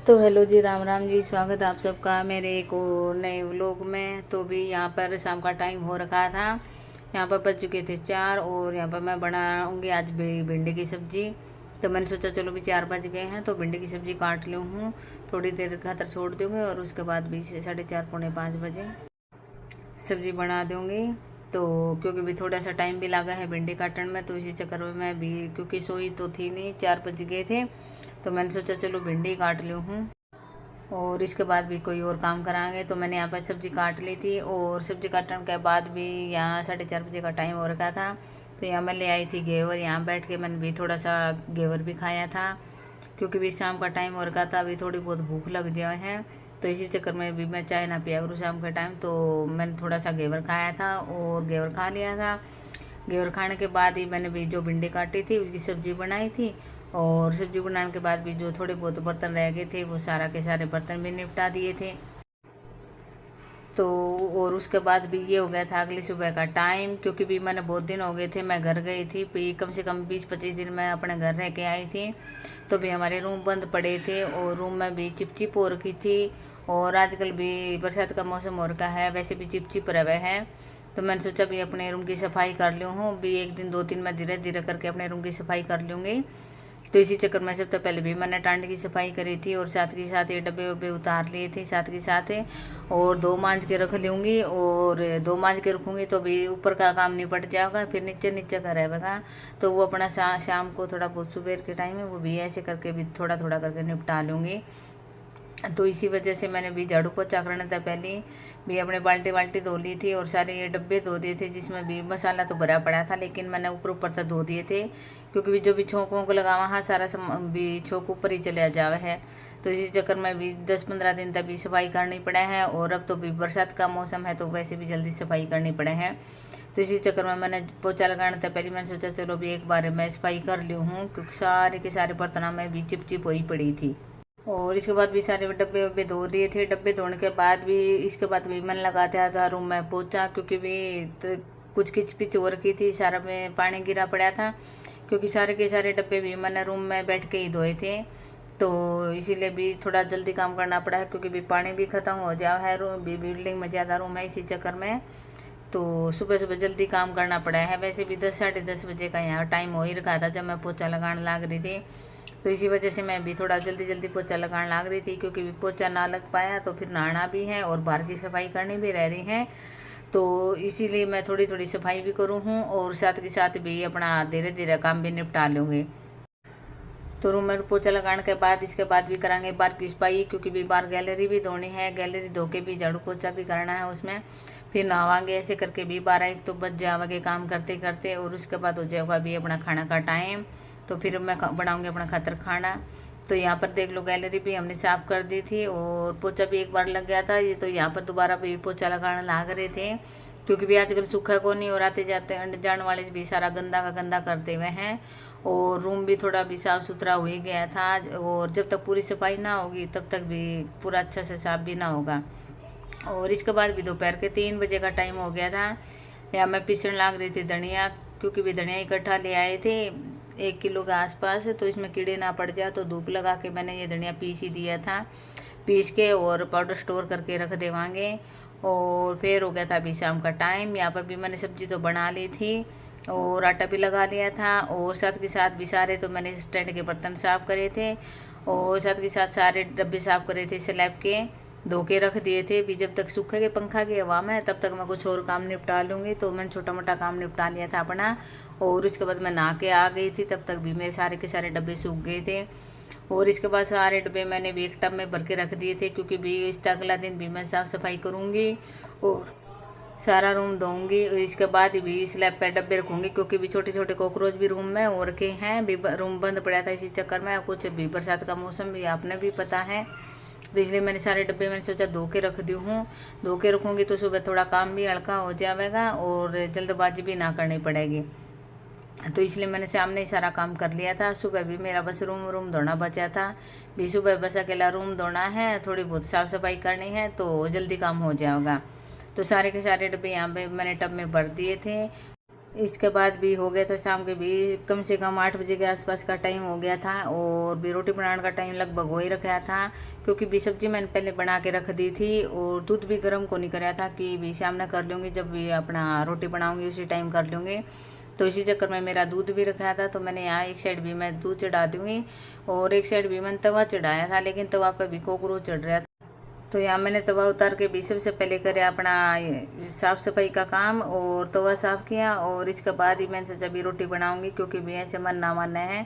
तो हेलो जी, राम राम जी। स्वागत है आप सबका मेरे एक और नए व्लॉग में। तो भी यहाँ पर शाम का टाइम हो रखा था। यहाँ पर बज चुके थे 4 और यहाँ पर मैं बनाऊँगी आज भिंडी की सब्ज़ी। तो मैंने सोचा चलो भी 4 बज गए हैं तो भिंडी की सब्ज़ी काट लूँ हूँ, थोड़ी देर खातर छोड़ दूँगी और उसके बाद भी 4:30 पौने 5 बजे सब्ज़ी बना दूँगी। तो क्योंकि भी थोड़ा सा टाइम भी लगा है भिंडी काटने में, तो इसी चक्कर में मैं भी क्योंकि सोई तो थी नहीं, 4 बज गए थे, तो मैंने सोचा चलो भिंडी काट लूँ हूँ और इसके बाद भी कोई और काम कराएंगे। तो मैंने यहाँ पर सब्ज़ी काट ली थी और सब्ज़ी काटने के बाद भी यहाँ 4:30 बजे का टाइम हो रखा था। तो यहाँ मैं ले आई थी घेवर, यहाँ बैठ के मैंने भी थोड़ा सा घेवर भी खाया था क्योंकि भी शाम का टाइम हो रखा था, अभी थोड़ी बहुत भूख लग जाए है। तो इसी चक्कर में भी मैं चाय ना पिया करूँ शाम के टाइम, तो मैंने थोड़ा सा घेवर खाया था और घेवर खा लिया था। घेवर खाने के बाद ही मैंने भी जो भिंडी काटी थी उसकी सब्ज़ी बनाई थी और सब्ज़ी बनाने के बाद भी जो थोड़े बहुत बर्तन रह गए थे वो सारा के सारे बर्तन भी निपटा दिए थे। तो और उसके बाद भी ये हो गया था अगली सुबह का टाइम, क्योंकि भी मैंने बहुत दिन हो गए थे, मैं घर गई थी भी कम से कम 20-25 दिन मैं अपने घर रह के आई थी। तो भी हमारे रूम बंद पड़े थे और रूम में भी चिपचिप हो रखी थी और आजकल भी बरसात का मौसम हो रखा है, वैसे भी चिपचिप रहे हैं। तो मैंने सोचा भी अपने रूम की सफाई कर लूँ हूँ भी, एक दिन 2 दिन मैं धीरे धीरे करके अपने रूम की सफाई कर लूँगी। तो इसी चक्कर में सबसे पहले भी मैंने टांड की सफाई करी थी और साथ के साथ ये डब्बे वब्बे उतार लिए थे साथ के साथ और 2 मांज के रख लूँगी और 2 मांज के रखूँगी तो भी ऊपर का काम निपट जाएगा, फिर नीचे नीचे का रहेगा। तो वो अपना शाम को थोड़ा बहुत सुबह के टाइम है वो भी ऐसे करके भी थोड़ा थोड़ा करके निपटा लूँगी। तो इसी वजह से मैंने भी झाड़ू पोछा करने था पहले भी अपने बाल्टी बाल्टी धो ली थी और सारे ये डब्बे धो दिए थे जिसमें भी मसाला तो भरा पड़ा था, लेकिन मैंने ऊपर ऊपर तक धो दिए थे क्योंकि भी जो भी छोंक वोंक लगावा हाँ सारा भी छोंक ऊपर ही चले जावे है। तो इसी चक्कर में भी 10-15 दिन तक भी सफाई करनी पड़े हैं और अब तो भी बरसात का मौसम है तो वैसे भी जल्दी सफाई करनी पड़े हैं। तो इसी चक्कर में मैंने पोछा लगाने था पहले मैंने सोचा चलो भी एक बार मैं सफाई कर ली हूँ क्योंकि सारे के सारे बर्तनों में भी चिपचिप हुई पड़ी थी। और इसके बाद भी सारे डब्बे वब्बे धो दिए थे। डब्बे धोने के बाद भी इसके बाद भी मन लगाता था रूम में पोछा, क्योंकि भी तो कुछ किचपिच हो रखी थी, सारा में पानी गिरा पड़ा था क्योंकि सारे के सारे डब्बे भी मैंने रूम में बैठ के ही धोए थे। तो इसीलिए भी थोड़ा जल्दी काम करना पड़ा है क्योंकि भी पानी भी ख़त्म हो जाओ है, रूम भी बिल्डिंग में ज़्यादा रूम है इसी चक्कर में। तो सुबह सुबह जल्दी काम करना पड़ा है। वैसे भी 10-10:30 बजे का यहाँ टाइम हो ही रखा था जब मैं पोछा लगाने लग रही थी। तो इसी वजह से मैं भी थोड़ा जल्दी जल्दी पोछा लगाने लग रही थी क्योंकि भी पोछा ना लग पाया तो फिर नहाना भी है और बाहर की सफाई करनी भी रह रही है। तो इसीलिए मैं थोड़ी थोड़ी सफाई भी करूँ हूँ और साथ के साथ भी अपना धीरे धीरे काम भी निपटा लूँगी। तो रूम में पोछा लगाने के बाद इसके बाद भी करांगे बाहर की सफाई क्योंकि भी बाहर गैलरी भी धोनी है, गैलरी धो के भी झाड़ू पोछा भी करना है उसमें, फिर नहावांगे। ऐसे करके भी 12-1 तो बज जाओगे काम करते करते और उसके बाद हो जाएगा भी अपना खाना का टाइम। तो फिर मैं बनाऊंगी अपना खातर खाना। तो यहाँ पर देख लो गैलरी भी हमने साफ़ कर दी थी और पोछा भी एक बार लग गया था ये, तो यहाँ पर दोबारा भी पोछा लगाने लग रहे थे क्योंकि भी आजकल सूखा को नहीं और आते जाते जाने वाले भी सारा गंदा का गंदा करते हुए हैं और रूम भी थोड़ा भी साफ़ सुथरा हो ही गया था। और जब तक पूरी सफाई ना होगी तब तक भी पूरा अच्छा से साफ भी ना होगा। और इसके बाद भी दोपहर के 3 बजे का टाइम हो गया था। या मैं पीसने लग रही थी धनिया क्योंकि भी धनिया इकट्ठा ले आए थे 1 किलो के आसपास, तो इसमें कीड़े ना पड़ जाए तो धूप लगा के मैंने ये धनिया पीस ही दिया था, पीस के और पाउडर स्टोर करके रख देवांगे। और फिर हो गया था अभी शाम का टाइम। यहाँ पर भी मैंने सब्जी तो बना ली थी और आटा भी लगा लिया था और साथ के साथ भी सारे तो मैंने स्टैंड के बर्तन साफ़ करे थे और साथ के साथ सारे डब्बे साफ़ करे थे, स्लैब के धो के रख दिए थे भी, जब तक सूखेगे पंखा की हवा में तब तक मैं कुछ और काम निपटा लूँगी। तो मैंने छोटा मोटा काम निपटा लिया था अपना और उसके बाद मैं नहा के आ गई थी, तब तक भी मेरे सारे के सारे डब्बे सूख गए थे। और इसके बाद सारे डब्बे मैंने भी एक टब में भर के रख दिए थे क्योंकि भी इसका अगला दिन भी मैं साफ़ सफाई करूँगी और सारा रूम धोऊंगी। इसके बाद भी स्लैब पर डब्बे रखूँगी क्योंकि भी छोटे छोटे कॉकरोच भी रूम में हो रखे हैं, भी रूम बंद पड़ा था इसी चक्कर में। कुछ भी बरसात का मौसम भी आपने भी पता है, तो इसलिए मैंने सारे डब्बे मैंने सोचा धो के रख दी हूँ। धो के रखूँगी तो सुबह थोड़ा काम भी हल्का हो जाएगा और जल्दबाजी भी ना करनी पड़ेगी। तो इसलिए मैंने सामने ही सारा काम कर लिया था। सुबह भी मेरा बस रूम धोना बचा था भी, सुबह बस अकेला रूम धोना है, थोड़ी बहुत साफ़ सफाई करनी है तो जल्दी काम हो जाएगा। तो सारे के सारे डब्बे यहाँ पे मैंने टब में भर दिए थे इसके बाद भी हो गया था शाम के भी कम से कम 8 बजे के आसपास का टाइम हो गया था, और भी रोटी बनाने का टाइम लगभग हो ही रखा था, क्योंकि भी सब्जी मैंने पहले बना के रख दी थी, और दूध भी गर्म को नहीं कराया था कि भी शाम में कर लूँगी, जब भी अपना रोटी बनाऊँगी उसी टाइम कर लूँगी। तो इसी चक्कर में मेरा दूध भी रखा था। तो मैंने यहाँ एक साइड भी मैं दूध चढ़ा दूँगी, और एक साइड भी मैंने तवा चढ़ाया था, लेकिन तवा पर भी कॉकरोच चढ़ रहा था। तो यहाँ मैंने तवा उतार के भी सबसे पहले करे अपना साफ़ सफाई का काम, और तवा साफ़ किया, और इसके बाद ही मैंने सोचा भी रोटी बनाऊंगी, क्योंकि भी ऐसे मन ना मानना है।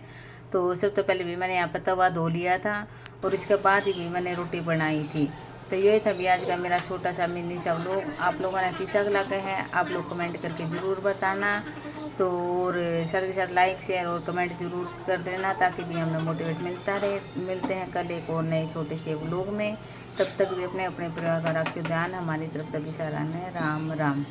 तो सब तो पहले भी मैंने यहाँ पर तवा धो लिया था, और इसके बाद ही भी मैंने रोटी बनाई थी। तो यही था भी आज का मेरा छोटा सा मिनी सा व्लॉग। आप लोगों ने किस अगला के हैं आप लोग कमेंट करके ज़रूर बताना। तो और साथ के साथ लाइक शेयर और कमेंट जरूर कर देना, ताकि भी हमें मोटिवेट मिलता रहे। मिलते हैं कल एक और नए छोटे से व्लॉग में। तब तक भी अपने अपने परिवार का रखिए ध्यान। हमारी तरफ तभी सारा है। राम राम।